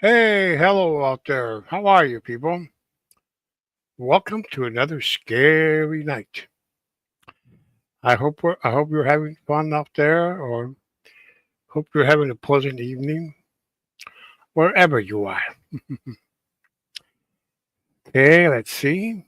Hey, hello out there. How are you, people? Welcome to another scary night. I hope you're having fun out there, or hope you're having a pleasant evening wherever you are. Okay, let's see.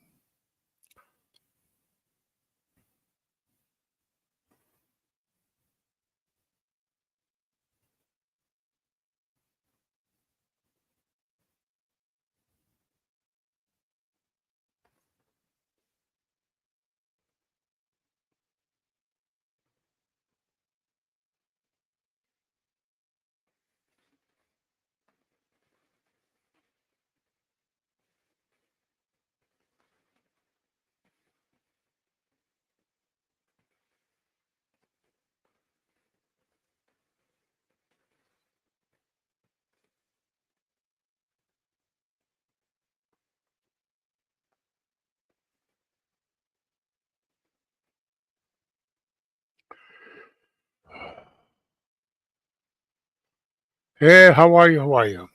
Hey, how are you? How are you?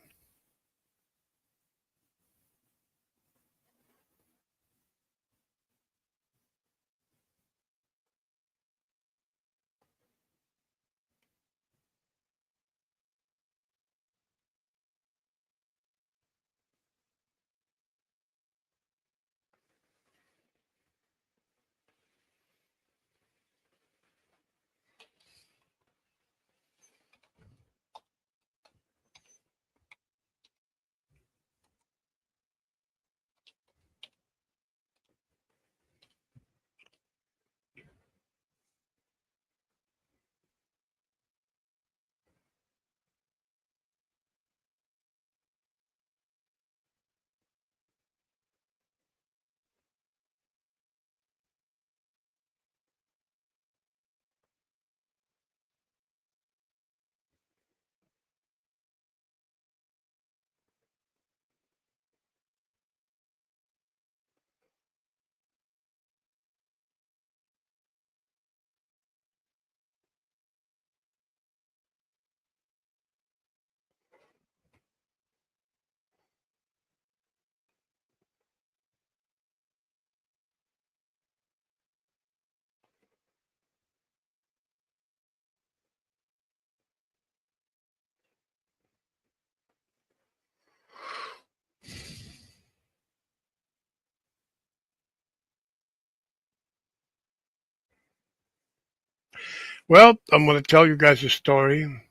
Well, I'm going to tell you guys a story.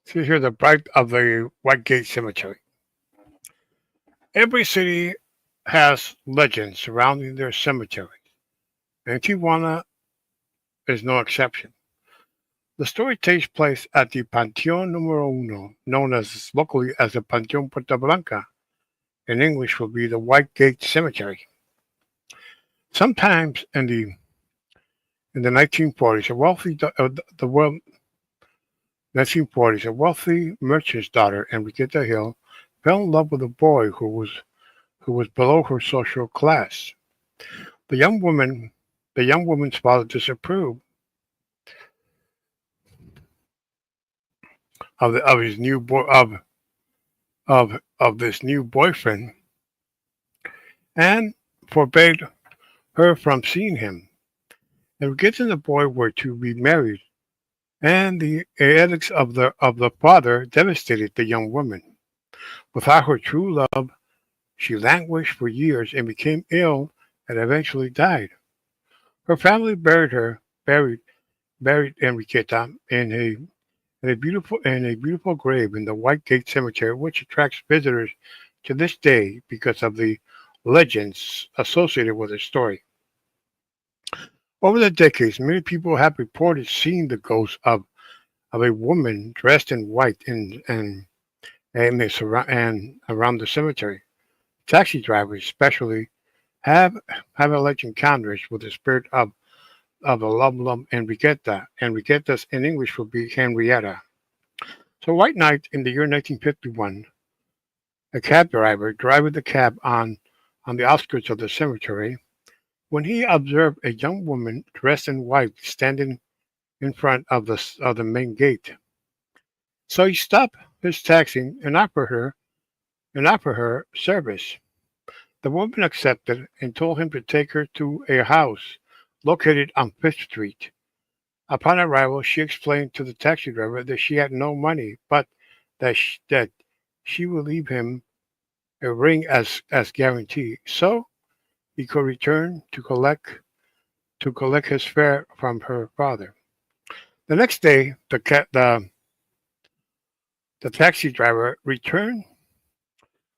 See here, the bride of the White Gate Cemetery. Every city has legends surrounding their cemetery, and Tijuana is no exception. The story takes place at the Panteón Número Uno, known as locally as the Panteón Puerta Blanca. In English, will be the White Gate Cemetery. Sometimes in the 1940s, the 1940s, a wealthy merchant's daughter, Enriqueta Hill, fell in love with a boy who was below her social class. The young woman, the young woman's father disapproved of his new boy of this new boyfriend and forbade her from seeing him. Enriqueta and the boy were to be married, and the edicts of the father devastated the young woman. Without her true love, she languished for years and became ill and eventually died. Her family buried Enriqueta in a beautiful grave in the White Gate Cemetery, which attracts visitors to this day because of the legends associated with her story. Over the decades, many people have reported seeing the ghost of a woman dressed in white and around the cemetery. Taxi drivers, especially, have have alleged encounters with the spirit of the love Enriqueta. Enriqueta's in English would be Henrietta. So, white night in the year 1951, a cab driver driving the cab on the outskirts of the cemetery when he observed a young woman dressed in white in front of the main gate. So he stopped his taxi and offered her service. The woman accepted and told him to take her to a house located on Fifth Street. Upon arrival, she explained to the taxi driver that she had no money, but that she would leave him a ring as guarantee, so he could return to collect his fare from her father. The next day, the taxi driver returned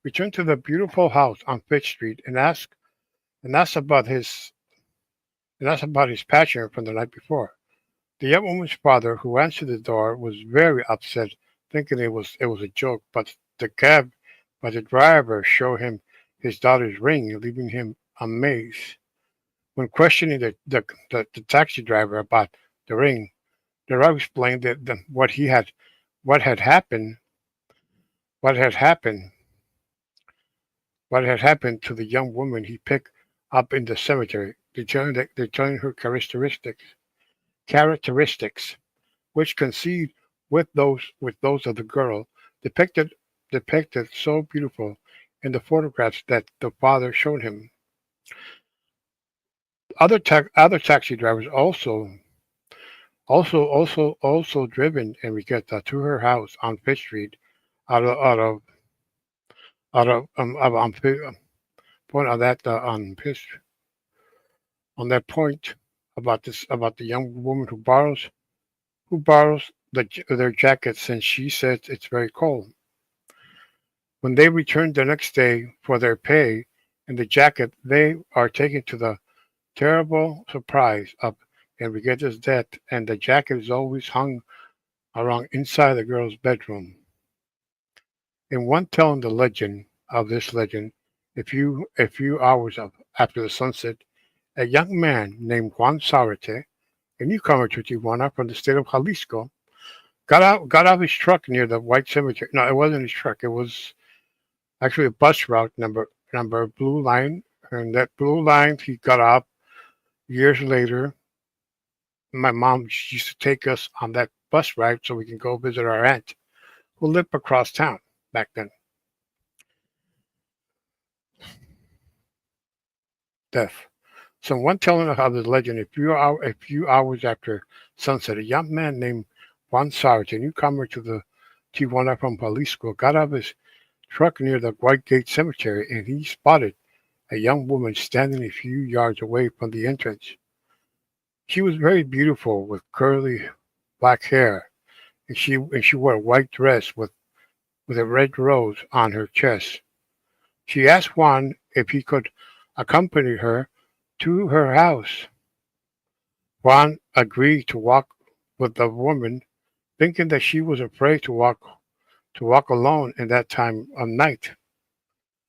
to the beautiful house on Fifth Street and asked about his passenger from the night before. The young woman's father, who answered the door, was very upset, thinking it was a joke. But the driver showed him his daughter's ring, leaving him amazed. When questioning the taxi driver about the ring, the driver explained that what had happened, what had happened, what had happened to the young woman he picked up in the cemetery, detailing her characteristics, which coincide with those of the girl depicted depicted so beautiful in the photographs that the father showed him. Other taxi drivers also driven Enriqueta to her house on Fifth Street out of out of on point on that on that point about the young woman who borrows their jacket since she says it's very cold. When they return the next day for their pay and the jacket, they are taken to the terrible surprise of Enriqueta's death, and the jacket is always hung around inside the girl's bedroom. In one telling the legend of this legend, a few hours after the sunset, a young man named Juan Sarate, a newcomer to Tijuana from the state of Jalisco, got out of his truck near the white cemetery. No, it wasn't his truck. It was actually a bus route number Blue Line, and that Blue Line he got off years later. My mom used to take us on that bus ride so we can go visit our aunt who lived across town back then. Death. So one telling of the legend, a few hours after sunset, a young man named Juan Sarge, a newcomer to the Tijuana from Jalisco, got out of his truck near the White Gate Cemetery and he spotted a young woman standing a few yards away from the entrance. She was very beautiful with curly black hair, and she wore a white dress with a red rose on her chest. She asked Juan if he could accompany her to her house. Juan agreed to walk with the woman, thinking that she was afraid to walk alone in that time of night.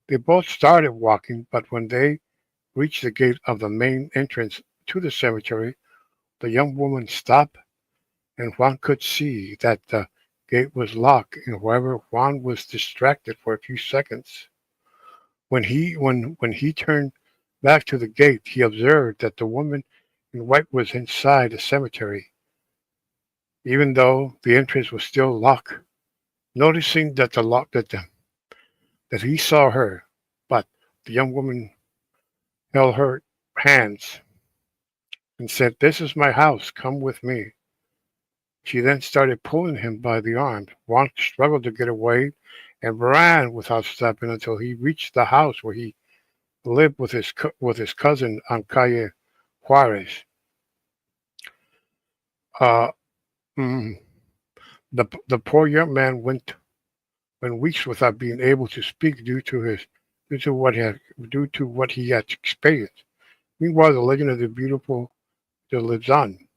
They both started walking, but when they reached the gate of the main entrance to the cemetery, the young woman stopped, and Juan could see that the gate was locked. And however, Juan was distracted for a few seconds. When he turned back to the gate, he observed that the woman in white was inside the cemetery, even though the entrance was still locked. Noticing that the lock that he saw her, but the young woman held her hands and said, "This is my house. Come with me." She then started pulling him by the arm. Juan struggled to get away and ran without stopping until he reached the house where he lived with his cousin on Calle Juarez. Uh, mm, the poor young man went weeks without being able to speak due to what he had experienced. Meanwhile, the legend of the beautiful still lives on.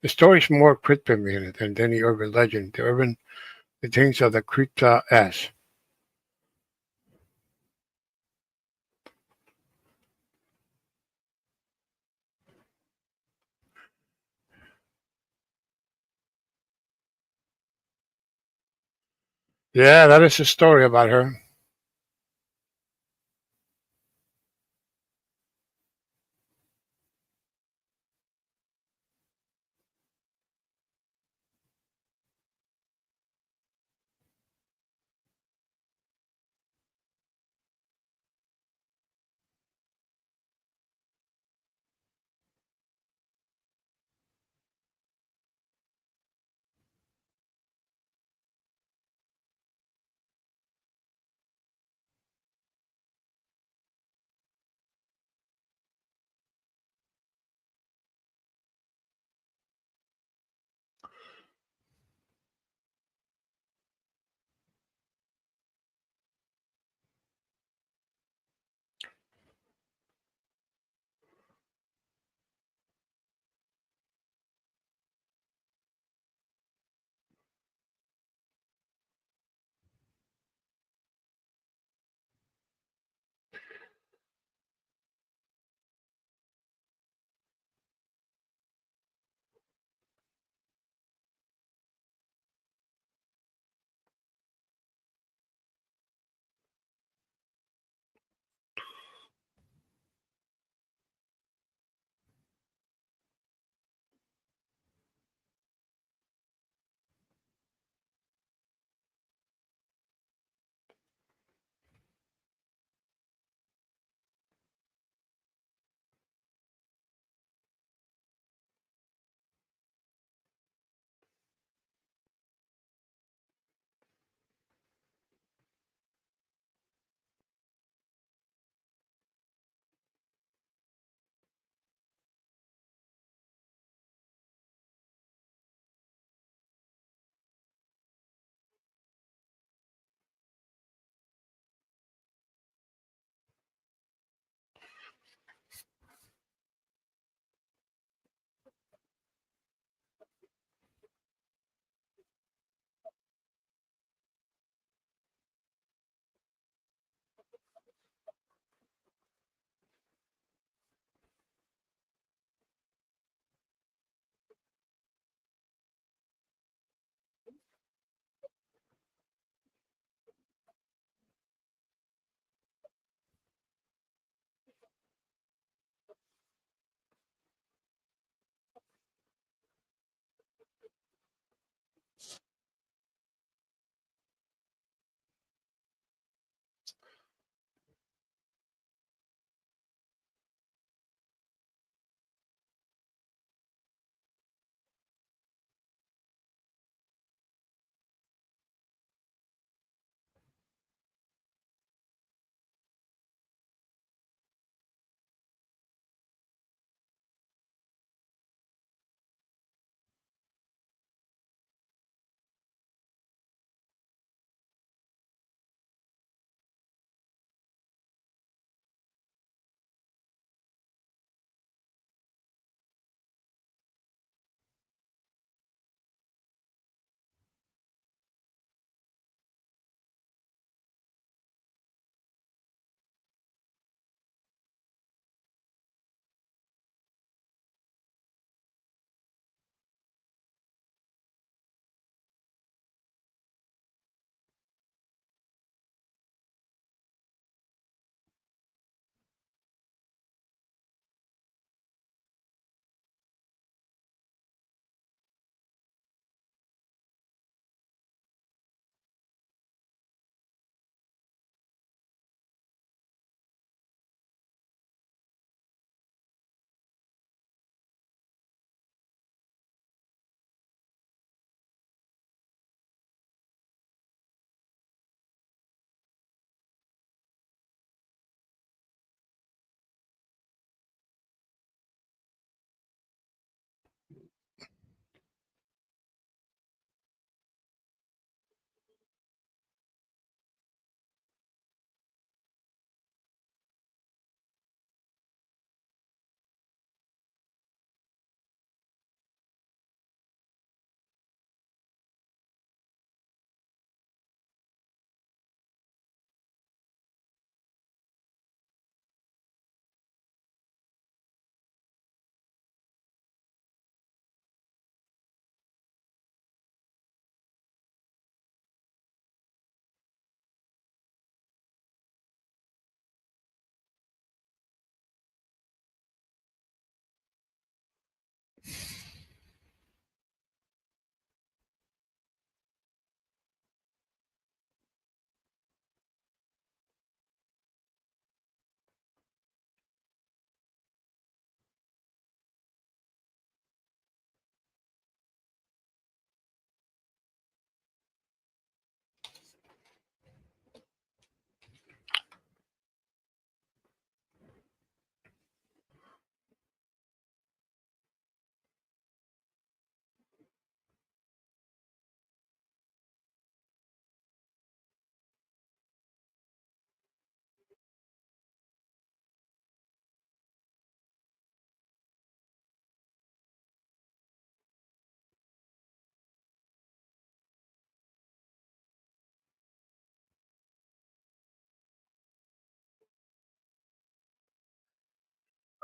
The story is more cryptic than any urban legend. The urban detains of the crypta as. Yeah, that is the story about her.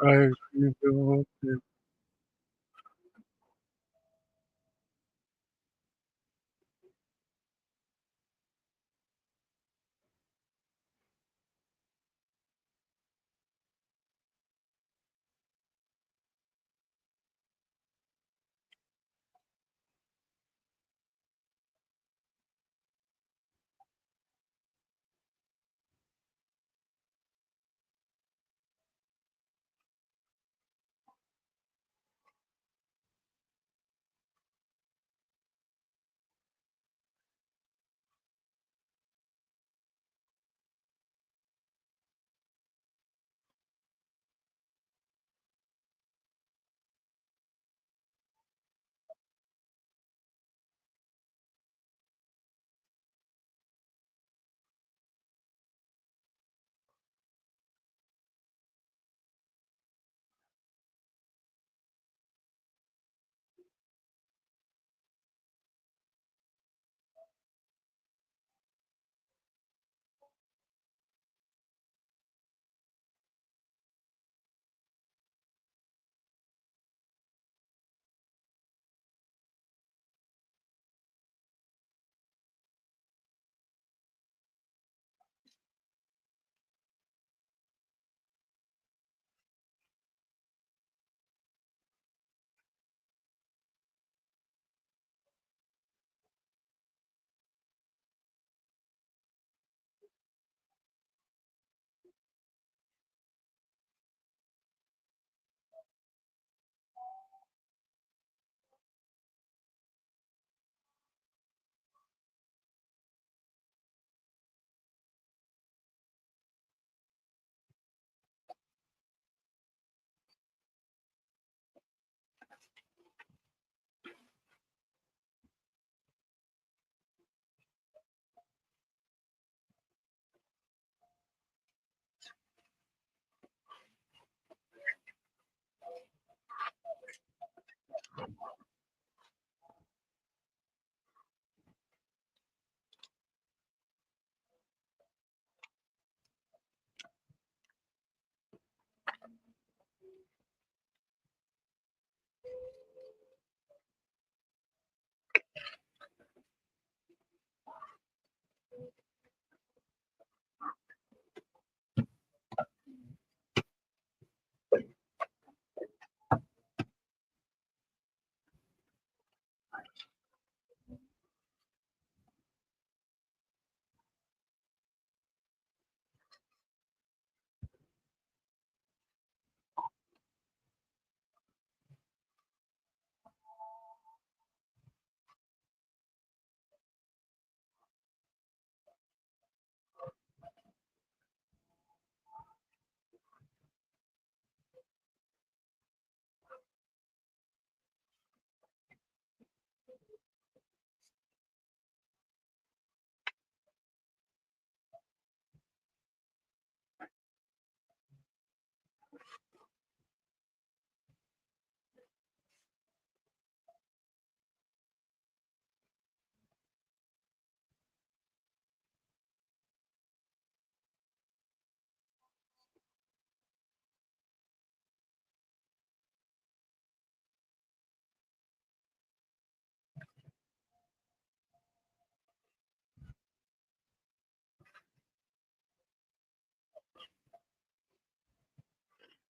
I feel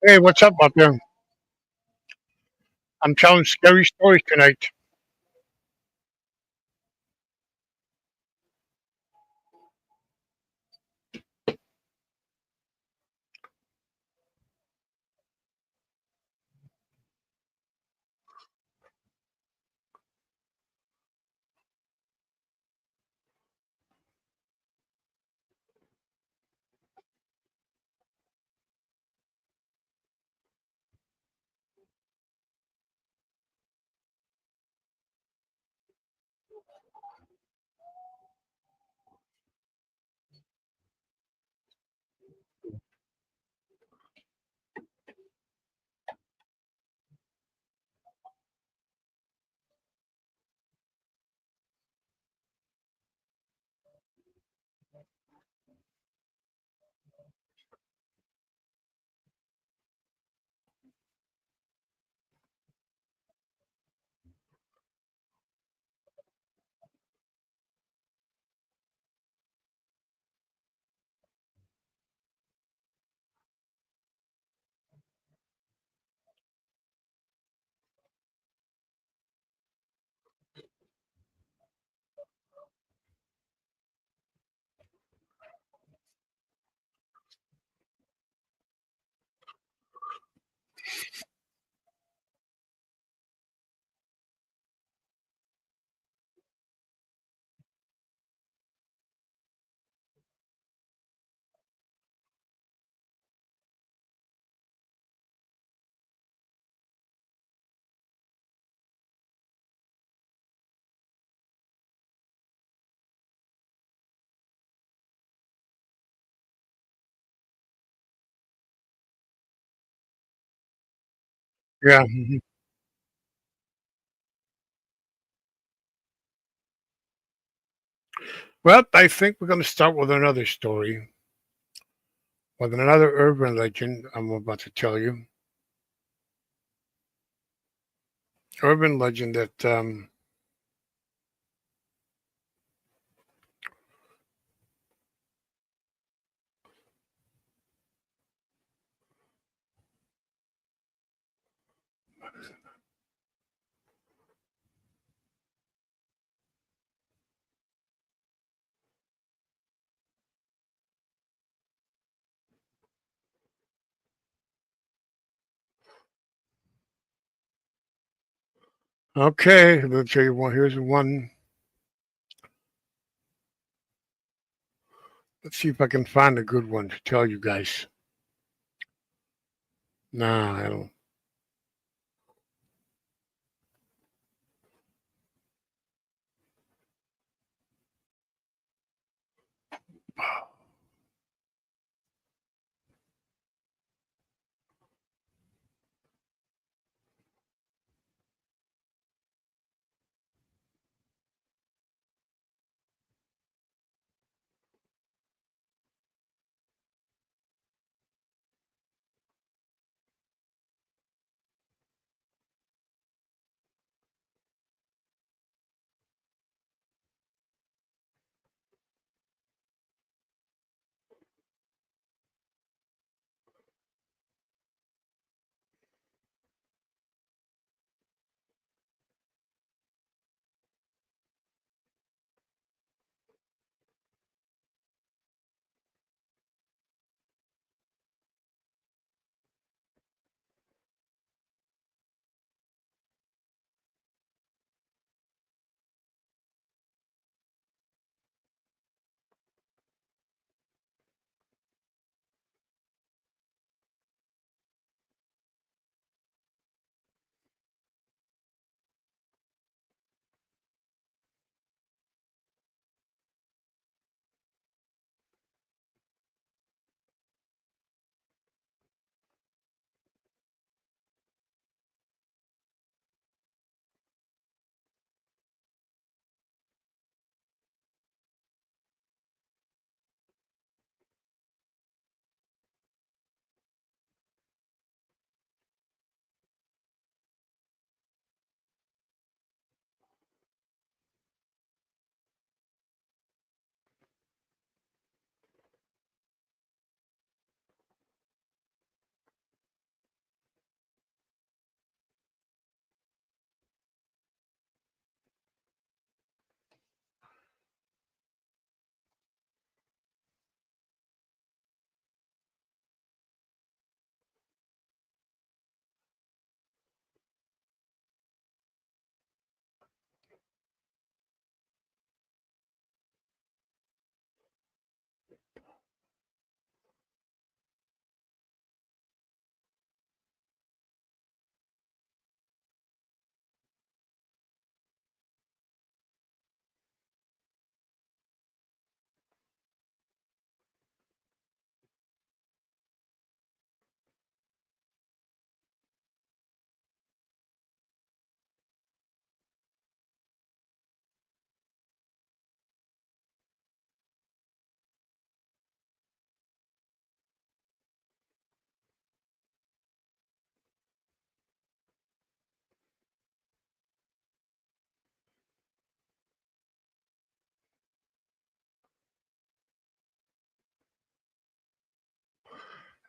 Hey, what's up out there? I'm telling scary stories tonight. Yeah. Mhm. Well, I think we're going to start with another story, with another urban legend I'm about to tell you. Urban legend that okay, let's tell you one. Here's one. Let's see if I can find a good one to tell you guys. Nah, I don't.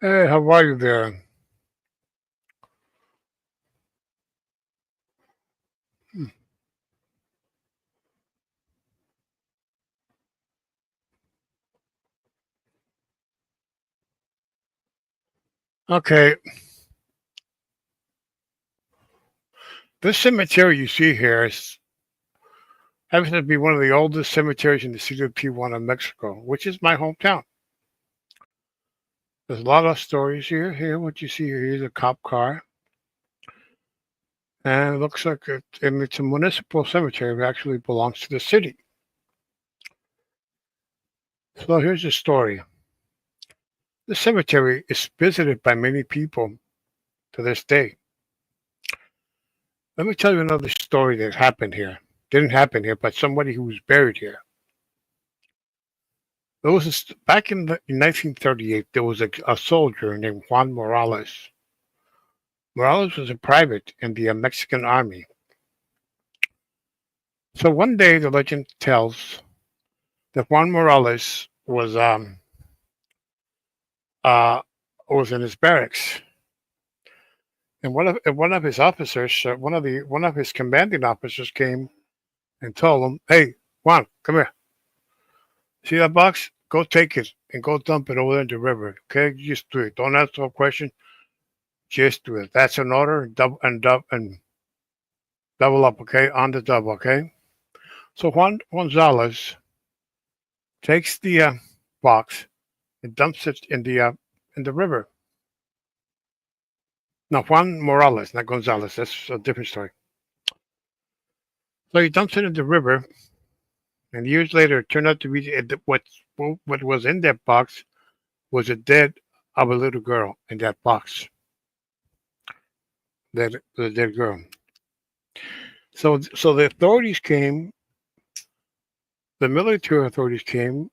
Hey, how are you there? Hmm. Okay, this cemetery you see here is happens to be one of the oldest cemeteries in the city of Tijuana, Mexico, which is my hometown. There's a lot of stories here. Here, what you see here is a cop car, and it looks like and it's a municipal cemetery. It actually belongs to the city. So here's the story. The cemetery is visited by many people to this day. Let me tell you another story that happened here. Didn't happen here, but somebody who was buried here. There was back in 1938. There was a soldier named Juan Morales. Morales was a private in the Mexican army. So one day, the legend tells that Juan Morales uh, was in his barracks, and one of his officers, one of his commanding officers, came and told him, "Hey, Juan, come here. See that box? Go take it and go dump it over there in the river. Okay, just do it. Don't ask no question. Just do it. That's an order. And double up. Okay, on the double. Okay." So Juan Gonzalez takes the box and dumps it in the river. No, Juan Morales, not Gonzalez. That's a different story. So he dumps it in the river, and years later, it turned out to be what was in that box was a dead of a little girl in that box. That the dead girl. So the authorities came, the military authorities came,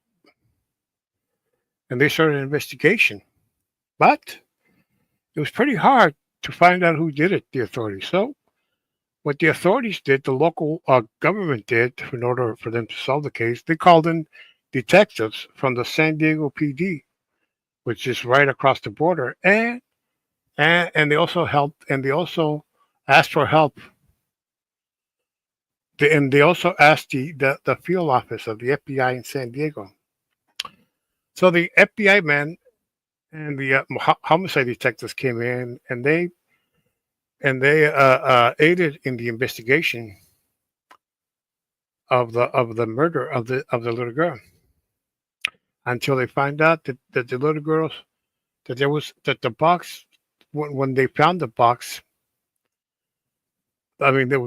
and they started an investigation. But it was pretty hard to find out who did it. The authorities. So what the authorities did, the local government did, in order for them to solve the case, they called in detectives from the San Diego PD, which is right across the border, and they also helped, and they also asked for help. And they also asked the field office of the FBI in San Diego. So the FBI man and the homicide detectives came in, and they aided in the investigation of the murder of the little girl until they find out that the little girls that the box when they found the box. I mean, there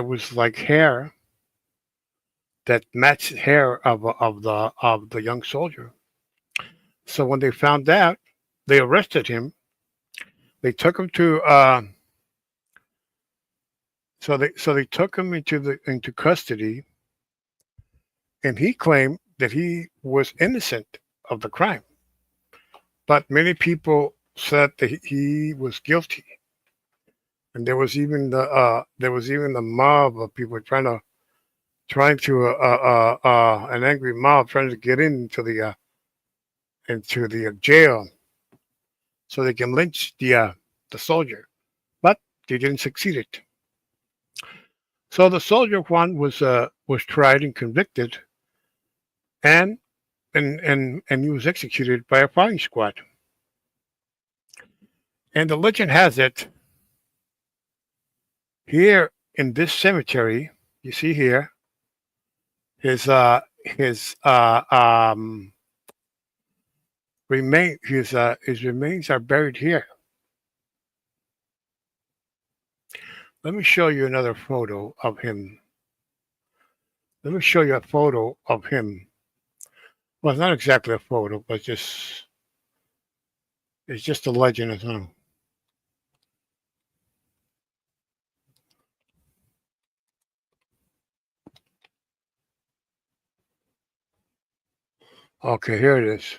was like hair that matched hair of the young soldier. So when they found out, they arrested him. They took him to they took him into custody, and he claimed that he was innocent of the crime. But many people said that he was guilty, and there was even the mob of people trying to an angry mob trying to get into the jail so they can lynch the soldier, but they didn't succeed it. So the soldier Juan was tried and convicted, and and he was executed by a firing squad. And the legend has it here in this cemetery. You see here his his remains are buried here. Let me show you another photo of him. Let me show you a photo of him. Well, it's not exactly a photo, but just it's just a legend of him. Okay, here it is.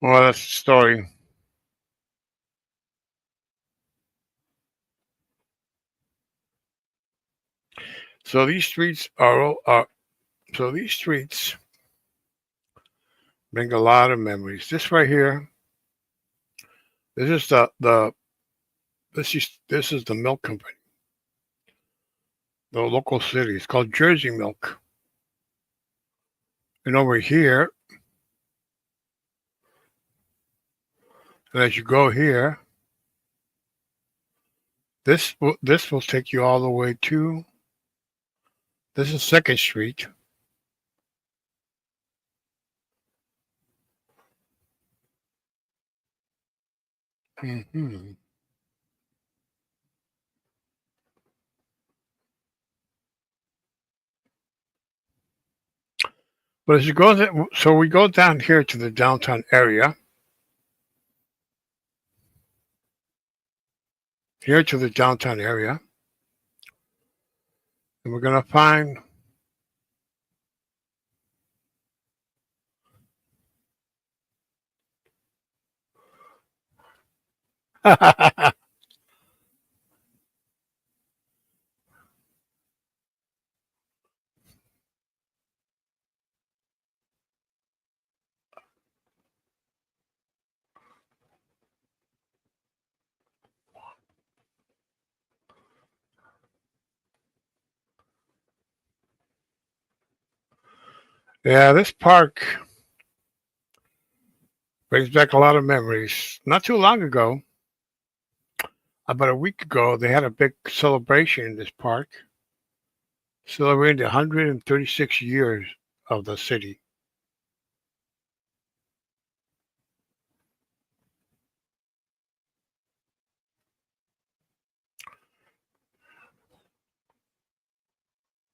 Well, that's the story. So these streets bring a lot of memories. This right here, this is this is the milk company, the local city. It's called Jersey Milk. And over here, and as you go here, this will take you all the way to. This is Second Street. Hmm. But as you go, so we go down here to the downtown area. Here to the downtown area, and we're gonna find. Yeah, this park brings back a lot of memories. Not too long ago, about a week ago, they had a big celebration in this park, celebrating the 136 years of the city.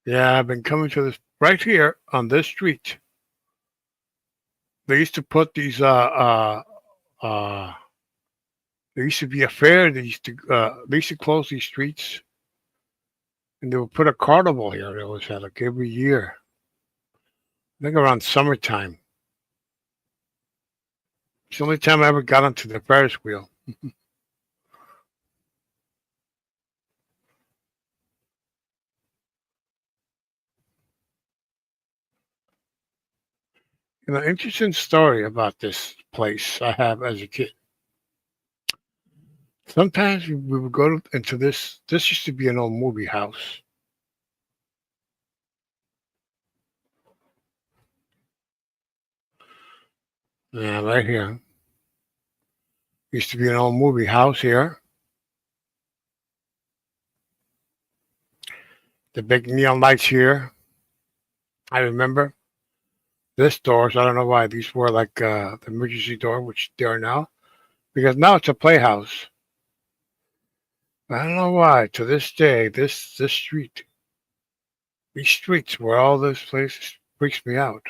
Yeah, I've been coming to this right here on this street. They used to put these. There used to be a fair. They used to close these streets, and they would put a carnival here. That was had like every year. I think around summertime. It's the only time I ever got onto the Ferris wheel. Interesting story about this place I have as a kid. Sometimes we would go into this. This used to be an old movie house. Yeah, right here. Used to be an old movie house here. The big neon lights here. I remember this doors. I don't know why these were like the emergency door, which they are now, because now it's a playhouse. I don't know why. To this day, this street, these streets where all this places freaks me out.